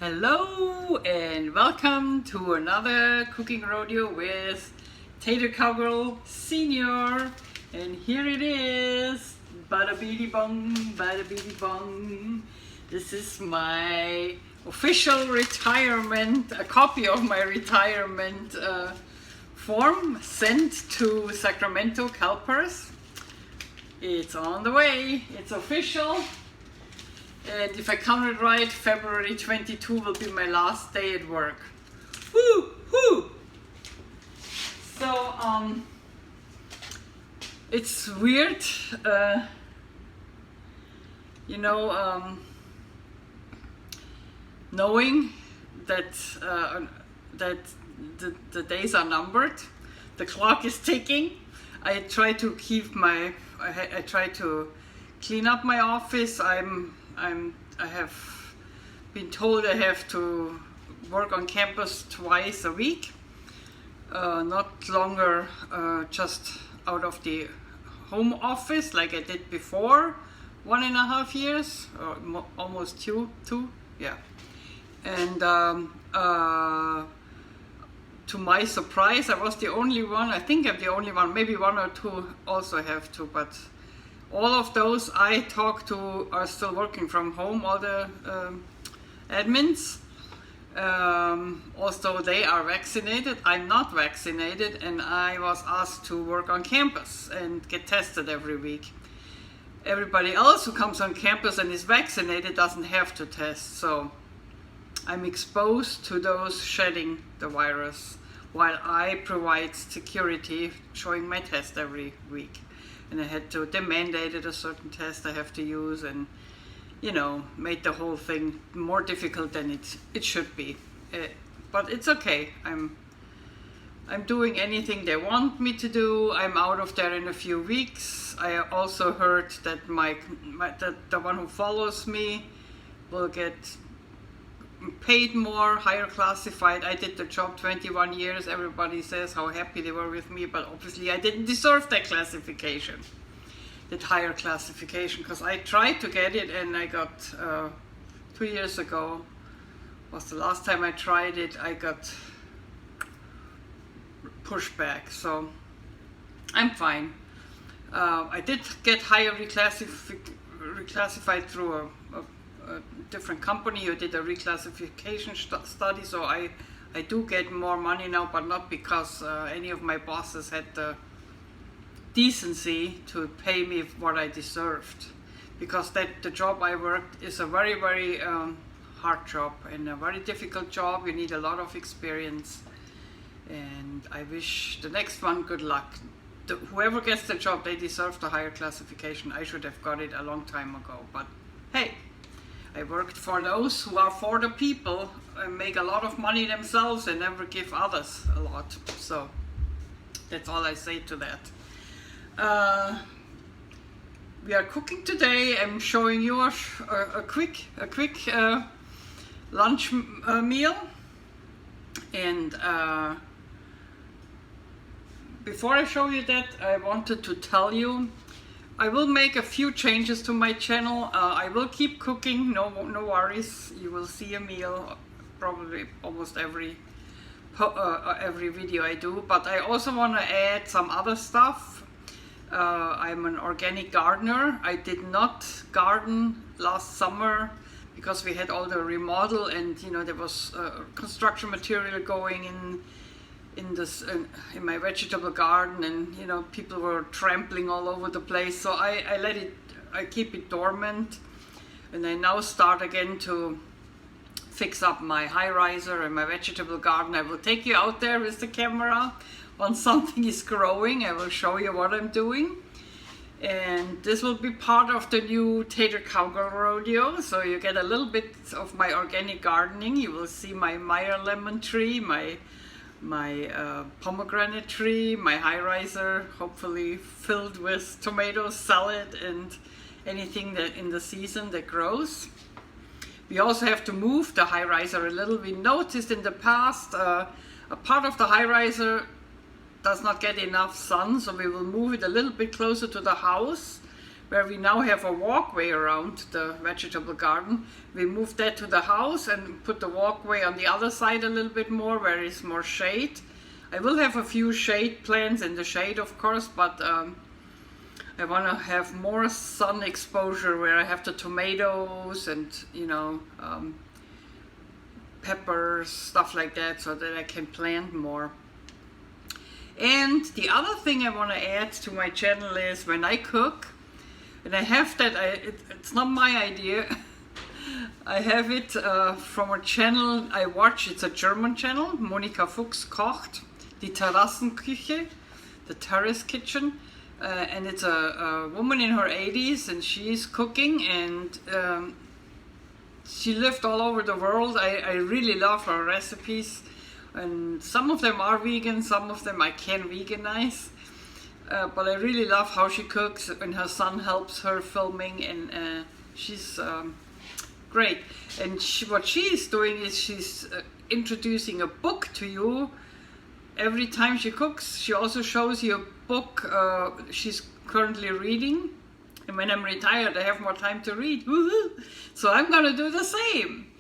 Hello and welcome to another cooking rodeo with Tater Cowgirl Senior. And here it is, bada beady bong, bada beady bong. This is my official retirement, a copy of my retirement form sent to Sacramento, CalPERS. It's on the way, it's official. And if I count it right, February 22 will be my last day at work. Woo, woo! So, it's weird, knowing that the days are numbered, the clock is ticking. I try to keep I try to clean up my office. I have been told I have to work on campus twice a week, not longer just out of the home office like I did before, 1.5 years, or almost two, yeah. And to my surprise, I was the only one. I think I'm the only one, maybe one or two also have to, but all of those I talk to are still working from home, all the admins. Also, they are vaccinated. I'm not vaccinated, and I was asked to work on campus and get tested every week. Everybody else who comes on campus and is vaccinated doesn't have to test, so I'm exposed to those shedding the virus while I provide security showing my test every week. And they mandated a certain test I have to use, and made the whole thing more difficult than it should be. But it's okay. I'm doing anything they want me to do. I'm out of there in a few weeks. I also heard that the one who follows me will get paid more, higher classified. I did the job 21 years. Everybody says how happy they were with me, but obviously I didn't deserve that classification, that higher classification, because I tried to get it and I got 2 years ago was the last time I tried it. I got pushback, so I'm fine. I did get higher reclassified through a different company who did a reclassification study, so I do get more money now, but not because any of my bosses had the decency to pay me what I deserved, because the job I worked is a very, very hard job and a very difficult job. You need a lot of experience, and I wish the next one good luck. Whoever gets the job, they deserve the higher classification. I should have got it a long time ago, but hey, I worked for those who are for the people and make a lot of money themselves and never give others a lot. So that's all I say to that. We are cooking today. I'm showing you a quick lunch meal. And before I show you that, I wanted to tell you I will make a few changes to my channel. I will keep cooking, no worries. You will see a meal probably almost every video I do, but I also want to add some other stuff. I'm an organic gardener. I did not garden last summer because we had all the remodel, and there was construction material going in my vegetable garden, and people were trampling all over the place, so I keep it dormant, and I now start again to fix up my high riser and my vegetable garden. I will take you out there with the camera once something is growing. I will show you what I'm doing, and this will be part of the new Tater Cowgirl rodeo, so you get a little bit of my organic gardening. You will see my Meyer lemon tree, my pomegranate tree, my high riser, hopefully filled with tomatoes, salad, and anything that in the season that grows. We also have to move the high riser a little. We noticed in the past a part of the high riser does not get enough sun, so we will move it a little bit closer to the house, where we now have a walkway around the vegetable garden. We moved that to the house and put the walkway on the other side a little bit more, where there's more shade. I will have a few shade plants in the shade, of course, but I want to have more sun exposure, where I have the tomatoes and, you know, peppers, stuff like that, so that I can plant more. And the other thing I want to add to my channel is when I cook, and I have that, it's not my idea, I have it from a channel I watch. It's a German channel, Monika Fuchs kocht, die Terrassenküche, the terrace kitchen, and it's a woman in her 80s, and she's cooking, and she lived all over the world. I really love her recipes, and some of them are vegan, some of them I can veganize. But I really love how she cooks, and her son helps her filming, and she's great. And what she's doing is she's introducing a book to you every time she cooks. She also shows you a book she's currently reading. And when I'm retired, I have more time to read. Woo-hoo! So I'm going to do the same.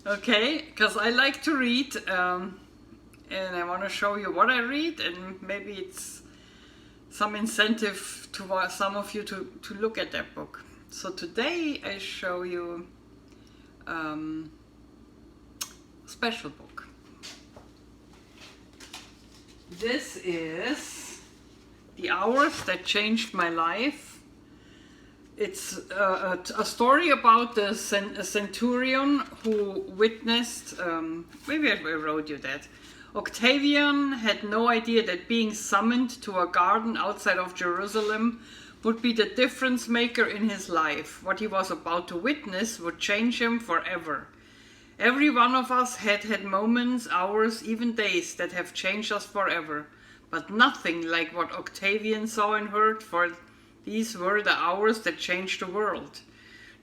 Okay? Because I like to read, and I want to show you what I read, and maybe it's some incentive to some of you to look at that book. So today I show you a special book. This is The Hours That Changed My Life. It's a story about a centurion who witnessed, maybe I wrote you that. Octavian had no idea that being summoned to a garden outside of Jerusalem would be the difference maker in his life. What he was about to witness would change him forever. Every one of us had moments, hours, even days that have changed us forever, but nothing like what Octavian saw and heard, for these were the hours that changed the world.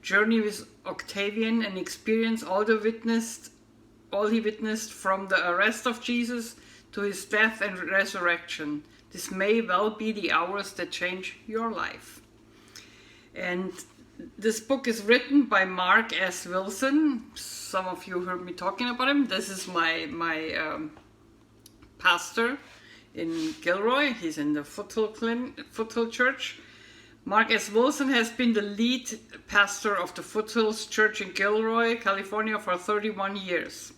Journey with Octavian and experience all he witnessed from the arrest of Jesus to his death and resurrection. This may well be the hours that change your life. And this book is written by Mark S. Wilson. Some of you heard me talking about him. This is my pastor in Gilroy. He's in the Foothills Church. Mark S. Wilson has been the lead pastor of the Foothills Church in Gilroy, California for 31 years.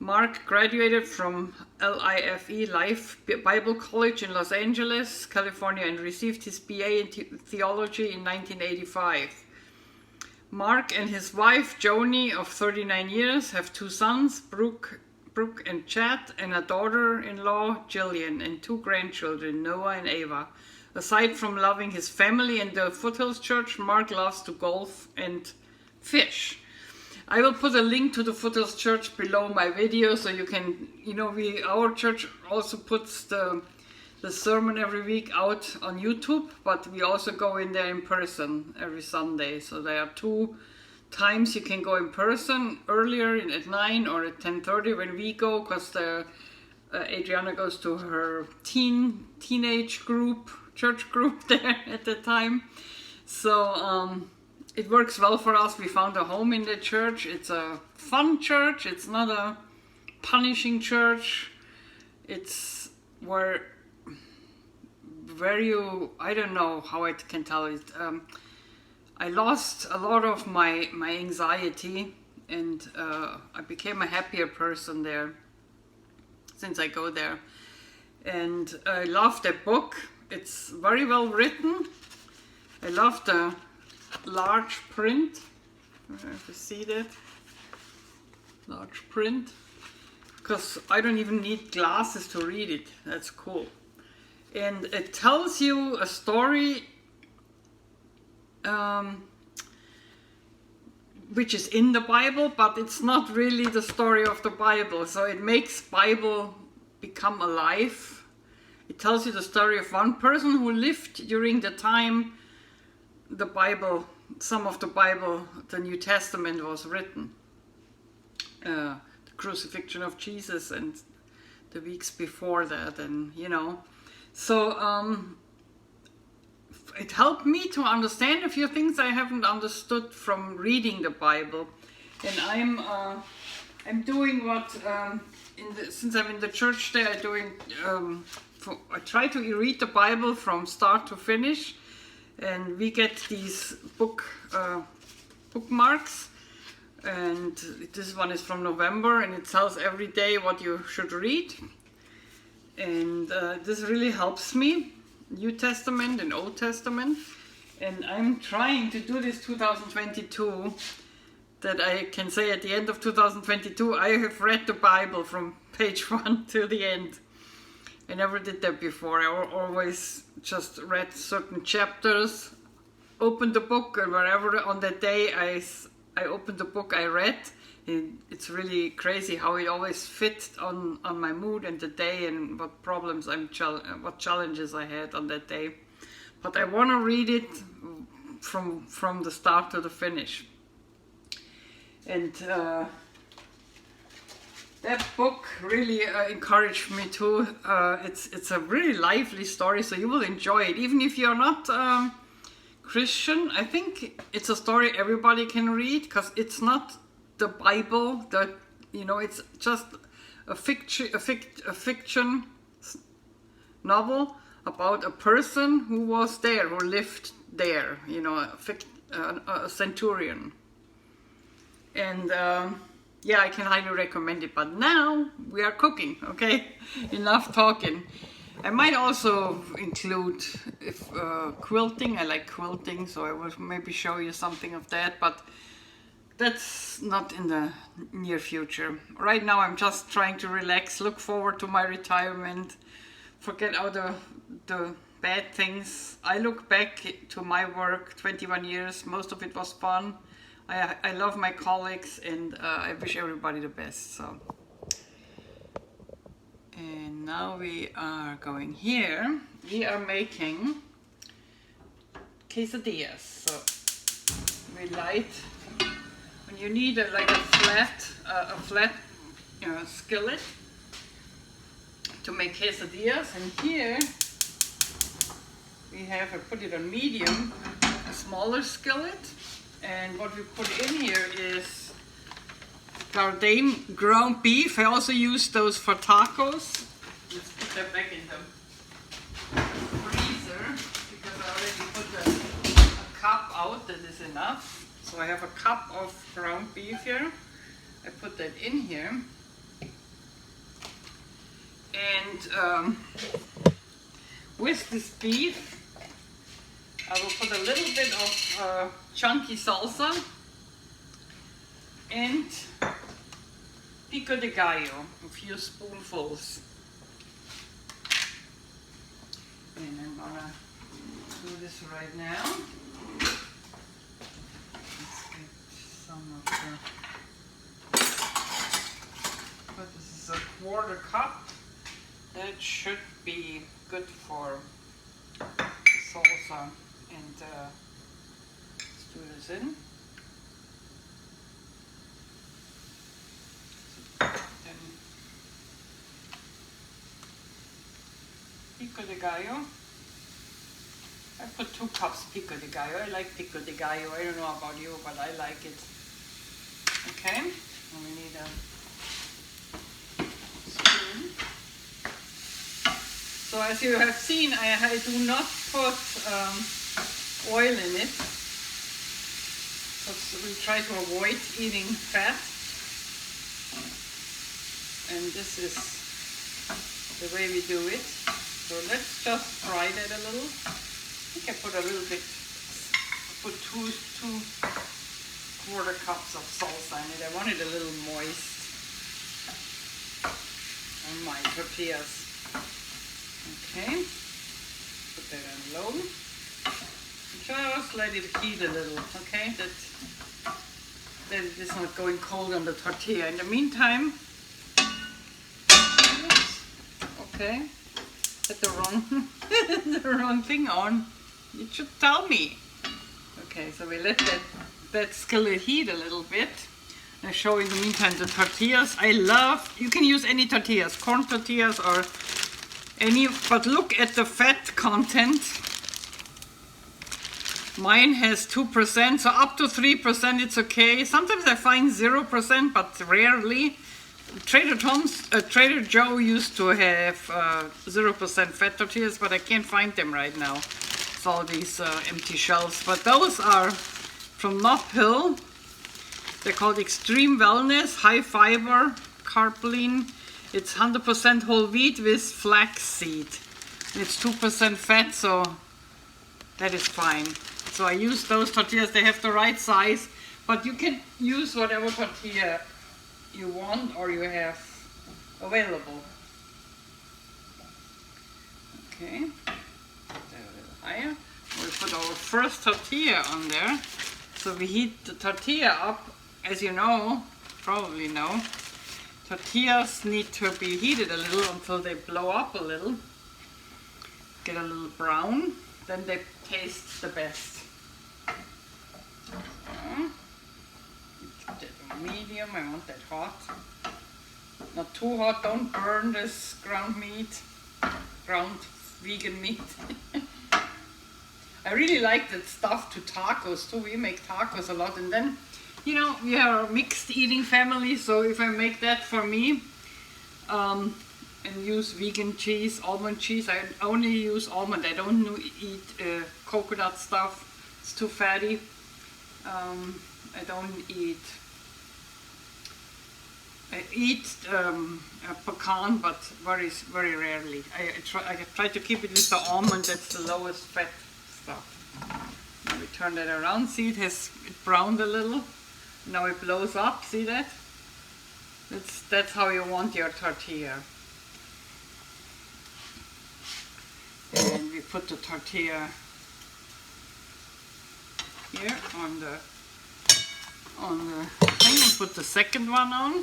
Mark graduated from LIFE, Life Bible College in Los Angeles, California, and received his BA in theology in 1985. Mark and his wife, Joni, of 39 years, have two sons, Brooke and Chad, and a daughter-in-law, Jillian, and two grandchildren, Noah and Ava. Aside from loving his family and the Foothills Church, Mark loves to golf and fish. I will put a link to the Foothills Church below my video, so you can, our church also puts the sermon every week out on YouTube, but we also go in there in person every Sunday. So there are two times you can go in person, earlier at 9 or at 10:30 when we go, because Adriana goes to her teenage group, church group there at the time. So it works well for us. We found a home in the church. It's a fun church. It's not a punishing church. It's where I don't know how I can tell it. I lost a lot of my anxiety, and I became a happier person there since I go there. And I love the book. It's very well written. I love the large print. I don't know if you see that. Large print. Because I don't even need glasses to read it. That's cool. And it tells you a story which is in the Bible, but it's not really the story of the Bible. So it makes Bible become alive. It tells you the story of one person who lived during the time the Bible, some of the Bible, the New Testament was written. The crucifixion of Jesus and the weeks before that, and So it helped me to understand a few things I haven't understood from reading the Bible. And I'm doing what since I'm in the church there, I try to read the Bible from start to finish, and we get these bookmarks, and this one is from November, and it tells every day what you should read, and this really helps me, New Testament and Old Testament, and I'm trying to do this 2022, that I can say at the end of 2022 I have read the Bible from page 1 to the end. I never did that before. I always just read certain chapters, opened the book, and wherever on that day I opened the book I read. It's really crazy how it always fits on my mood and the day, and what problems what challenges I had on that day. But I want to read it from the start to the finish. And that book really encouraged me too. It's a really lively story, so you will enjoy it. Even if you're not Christian, I think it's a story everybody can read, because it's not the Bible. It's just a fiction novel about a person who was there, who lived there. A centurion. And yeah, I can highly recommend it. But now we are cooking, okay? Enough talking. I might also include quilting. I like quilting, so I will maybe show you something of that. But that's not in the near future. Right now I'm just trying to relax, look forward to my retirement, forget all the bad things. I look back to my work, 21 years, most of it was fun. I love my colleagues, and I wish everybody the best. So, and now we are going here. We are making quesadillas. So we light. When you need a flat skillet to make quesadillas, and here we have, I put it on medium, a smaller skillet. And what we put in here is Garden ground beef. I also use those for tacos. Let's put that back in the freezer, because I already put a cup out. That is enough. So I have a cup of ground beef here. I put that in here. And with this beef, I will put a little bit of chunky salsa and pico de gallo, a few spoonfuls. And I'm gonna do this right now. Let's get some of the, but this is a quarter cup. That should be good for salsa. And let's do this in. Then pico de gallo. I put 2 cups pico de gallo. I like pico de gallo. I don't know about you, but I like it. Okay, and we need a spoon. So as you have seen, I do not put oil in it, because we try to avoid eating fat, and this is the way we do it. So let's just fry that a little. I think I put a little bit, put two quarter cups of salsa in it. I want it a little moist on my tortillas. Okay, put that on low. Just let it heat a little, okay? That it is not going cold on the tortilla. In the meantime, oops, okay, put the wrong thing on. You should tell me. Okay, so we let that skillet heat a little bit. I show in the meantime the tortillas. You can use any tortillas, corn tortillas or any, but look at the fat content. Mine has 2%, so up to 3% it's okay. Sometimes I find 0%, but rarely. Trader Joe used to have 0% fat tortillas, but I can't find them right now. It's all these empty shelves. But those are from Nob Hill. They're called Extreme Wellness, High Fiber, Carb Lean. It's 100% whole wheat with flax seed. It's 2% fat, so that is fine. So I use those tortillas. They have the right size, but you can use whatever tortilla you want or you have available. Okay, a little higher. We put our first tortilla on there. So we heat the tortilla up. As you know, probably know, tortillas need to be heated a little until they blow up a little, get a little brown, then they taste the best. Medium, I want that hot. Not too hot, don't burn this ground meat, ground vegan meat. I really like that stuff to tacos too. We make tacos a lot, and then, you know, we are a mixed eating family, so if I make that for me and use vegan cheese, almond cheese, I only use almond. I don't eat coconut stuff, it's too fatty. I don't eat. I eat a pecan, but very rarely. I try to keep it with the almond. That's the lowest fat stuff. Now we turn that around. See, it browned a little. Now it blows up. See that? That's how you want your tortilla. And we put the tortilla here on the thing and put the second one on.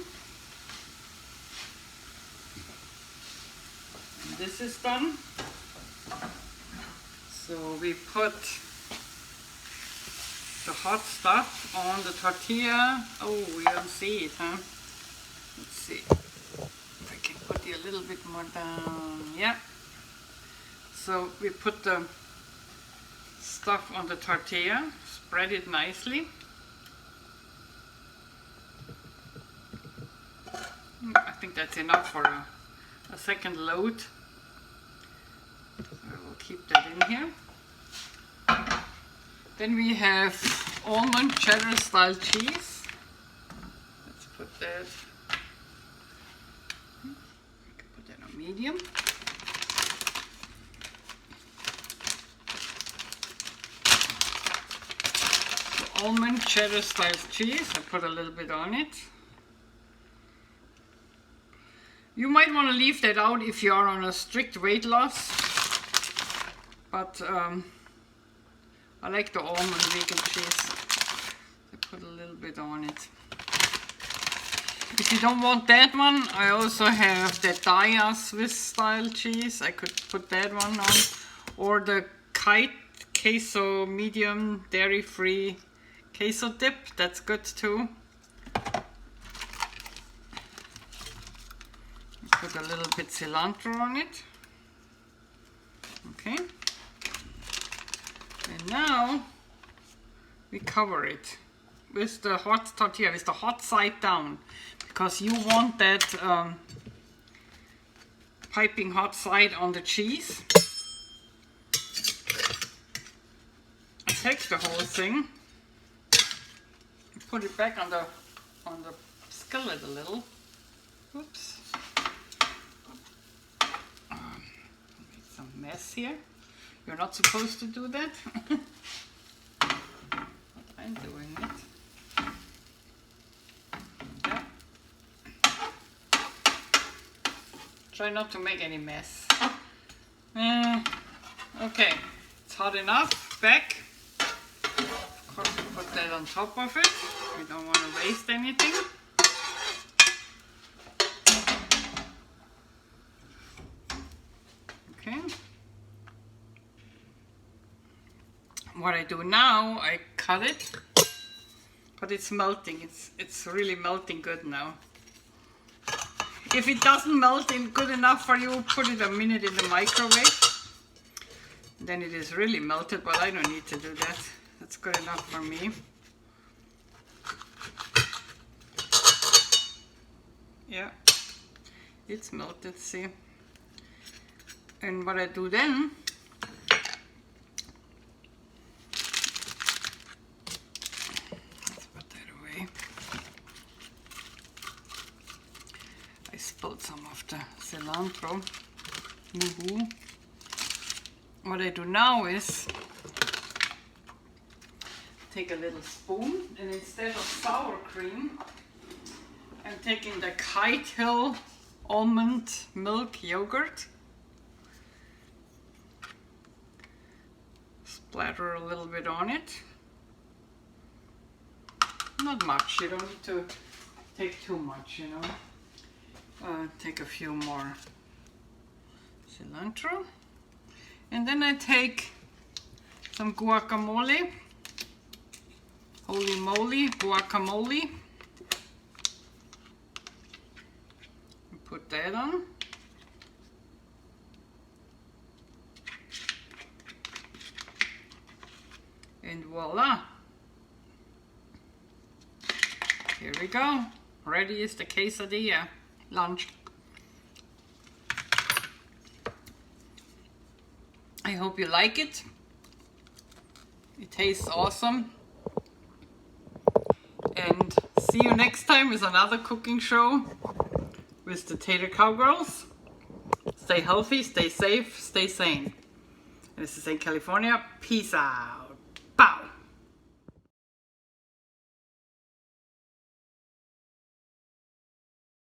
And this is done. So we put the hot stuff on the tortilla. Oh, we don't see it, huh? Let's see if I can put it a little bit more down. Yeah. So we put the stuff on the tortilla, spread it nicely. I think that's enough for a second load. I will keep that in here. Then we have almond cheddar style cheese. Let's put that. I can put that on medium. So almond cheddar style cheese. I put a little bit on it. You might want to leave that out if you are on a strict weight loss, but I like the almond vegan cheese. I put a little bit on it. If you don't want that one, I also have the Daya Swiss style cheese. I could put that one on, or the Kite queso medium dairy free queso dip. That's good too. Put a little bit cilantro on it. Okay. And now we cover it with the hot tortilla, with the hot side down, because you want that piping hot side on the cheese. Take the whole thing, put it back on the skillet a little. Oops. Some mess here. You're not supposed to do that. But I'm doing it. Yeah. Try not to make any mess. Okay, it's hot enough. Back. Of course, we put that on top of it. We don't want to waste anything. Okay. What I do now, I cut it, but it's melting. It's really melting good now. If it doesn't melt in good enough for you, put it a minute in the microwave. Then it is really melted, but I don't need to do that. That's good enough for me. Yeah, it's melted, see. And what I do then, let's put that away. I spilled some of the cilantro. Woohoo. What I do now is take a little spoon, and instead of sour cream, I'm taking the Kite Hill almond milk yogurt. Splatter a little bit on it. Not much, you don't need to take too much, you know. Take a few more cilantro. And then I take some guacamole. Holy moly, guacamole. Put that on. And voila. Here we go. Ready is the quesadilla lunch. I hope you like it. It tastes awesome. And see you next time with another cooking show with the Tater Cowgirls. Stay healthy, stay safe, stay sane. This is in California. Peace out.